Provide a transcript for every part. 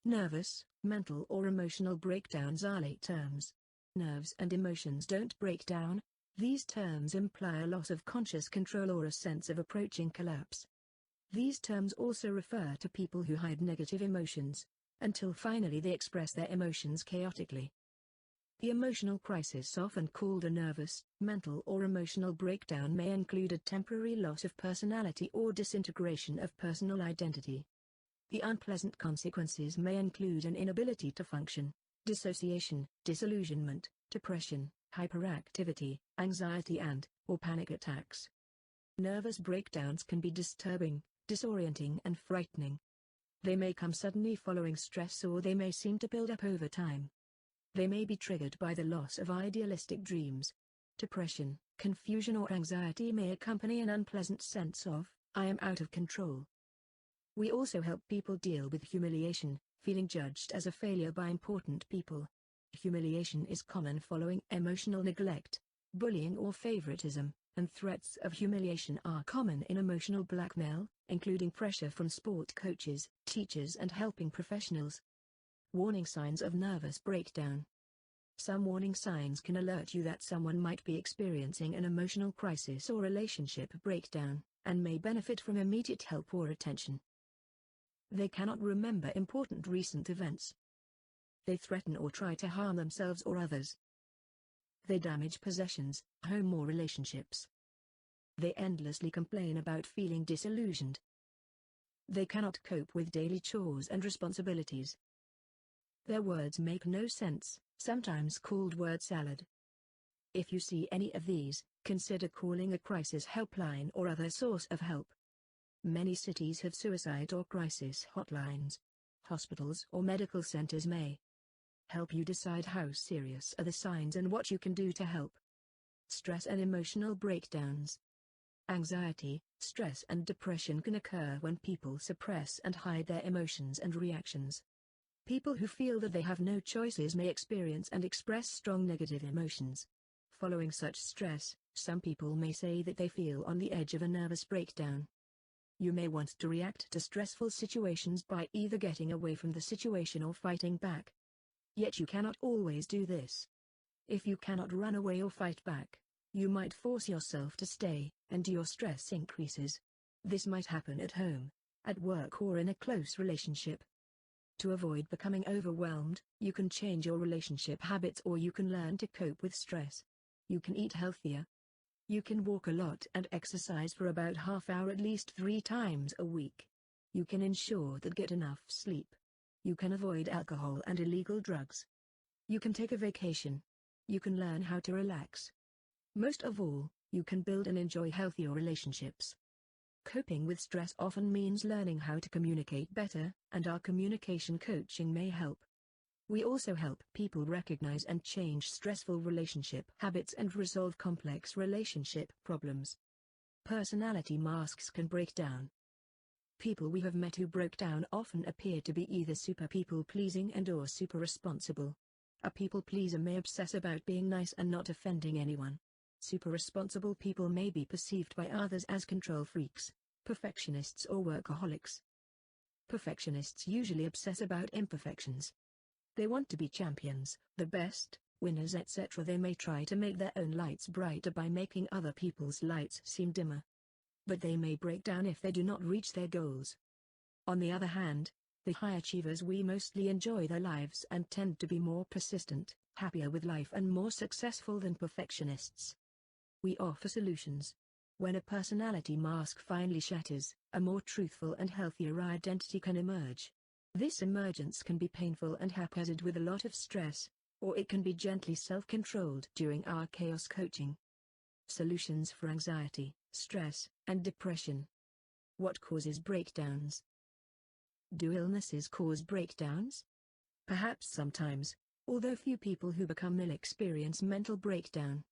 Nervous, mental or emotional breakdowns are lay terms. Nerves and emotions don't break down. These terms imply a loss of conscious control or a sense of approaching collapse. These terms also refer to people who hide negative emotions, until finally they express their emotions chaotically. The emotional crisis, often called a nervous, mental or emotional breakdown, may include a temporary loss of personality or disintegration of personal identity. The unpleasant consequences may include an inability to function, dissociation, disillusionment, depression, hyperactivity, anxiety or panic attacks. Nervous breakdowns can be disturbing, disorienting and frightening. They may come suddenly following stress, or they may seem to build up over time. They may be triggered by the loss of idealistic dreams. Depression, confusion or anxiety may accompany an unpleasant sense of, "I am out of control." We also help people deal with humiliation, feeling judged as a failure by important people. Humiliation is common following emotional neglect, bullying or favoritism, and threats of humiliation are common in emotional blackmail, including pressure from sport coaches, teachers and helping professionals. Warning signs of nervous breakdown. Some warning signs can alert you that someone might be experiencing an emotional crisis or relationship breakdown, and may benefit from immediate help or attention. They cannot remember important recent events. They threaten or try to harm themselves or others. They damage possessions, home or relationships. They endlessly complain about feeling disillusioned. They cannot cope with daily chores and responsibilities. Their words make no sense, sometimes called word salad. If you see any of these, consider calling a crisis helpline or other source of help. Many cities have suicide or crisis hotlines. Hospitals or medical centers may help you decide how serious are the signs and what you can do to help. Stress and emotional breakdowns. Anxiety, stress and depression can occur when people suppress and hide their emotions and reactions. People who feel that they have no choices may experience and express strong negative emotions. Following such stress, some people may say that they feel on the edge of a nervous breakdown. You may want to react to stressful situations by either getting away from the situation or fighting back. Yet you cannot always do this. If you cannot run away or fight back, you might force yourself to stay, and your stress increases. This might happen at home, at work or in a close relationship. To avoid becoming overwhelmed, you can change your relationship habits, or you can learn to cope with stress. You can eat healthier. You can walk a lot and exercise for about half hour at least 3 times a week. You can ensure that get enough sleep. You can avoid alcohol and illegal drugs. You can take a vacation. You can learn how to relax. Most of all, you can build and enjoy healthier relationships. Coping with stress often means learning how to communicate better, and our communication coaching may help. We also help people recognize and change stressful relationship habits and resolve complex relationship problems. Personality masks can break down. People we have met who broke down often appear to be either super people-pleasing and/or super responsible. A people pleaser may obsess about being nice and not offending anyone. Super responsible people may be perceived by others as control freaks, perfectionists or workaholics. Perfectionists usually obsess about imperfections. They want to be champions, the best, winners, etc. They may try to make their own lights brighter by making other people's lights seem dimmer. But they may break down if they do not reach their goals. On the other hand, the high achievers we mostly enjoy their lives and tend to be more persistent, happier with life and more successful than perfectionists. We offer solutions. When a personality mask finally shatters, a more truthful and healthier identity can emerge. This emergence can be painful and haphazard with a lot of stress, or it can be gently self-controlled during our chaos coaching. Solutions for anxiety, stress, and depression. What causes breakdowns? Do illnesses cause breakdowns? Perhaps sometimes, although few people who become ill experience mental breakdown.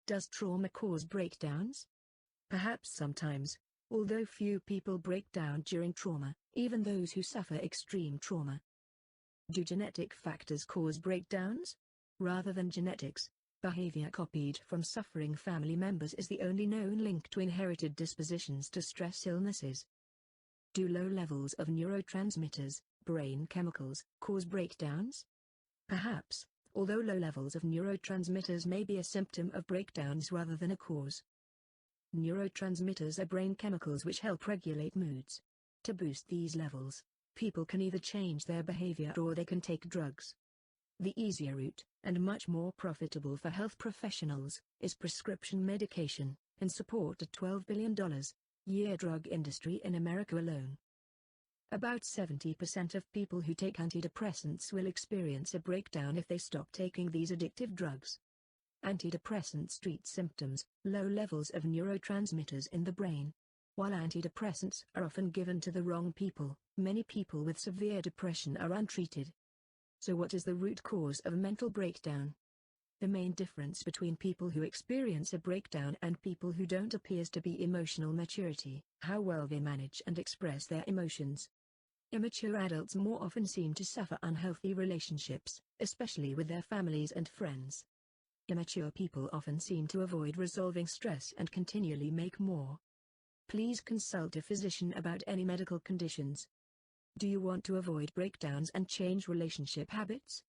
Does trauma cause breakdowns? Perhaps sometimes, although few people break down during trauma, even those who suffer extreme trauma. Do genetic factors cause breakdowns? Rather than genetics, behavior copied from suffering family members is the only known link to inherited dispositions to stress illnesses. Do low levels of neurotransmitters, brain chemicals cause breakdowns? Perhaps, although low levels of neurotransmitters may be a symptom of breakdowns rather than a cause. Neurotransmitters are brain chemicals which help regulate moods. To boost these levels, people can either change their behavior or they can take drugs. The easier route, and much more profitable for health professionals, is prescription medication, and support a $12 billion-year drug industry in America alone. About 70% of people who take antidepressants will experience a breakdown if they stop taking these addictive drugs. Antidepressants treat symptoms, low levels of neurotransmitters in the brain. While antidepressants are often given to the wrong people, many people with severe depression are untreated. So what is the root cause of mental breakdown? The main difference between people who experience a breakdown and people who don't appears to be emotional maturity, how well they manage and express their emotions. Immature adults more often seem to suffer unhealthy relationships, especially with their families and friends. Immature people often seem to avoid resolving stress and continually make more. Please consult a physician about any medical conditions. Do you want to avoid breakdowns and change relationship habits?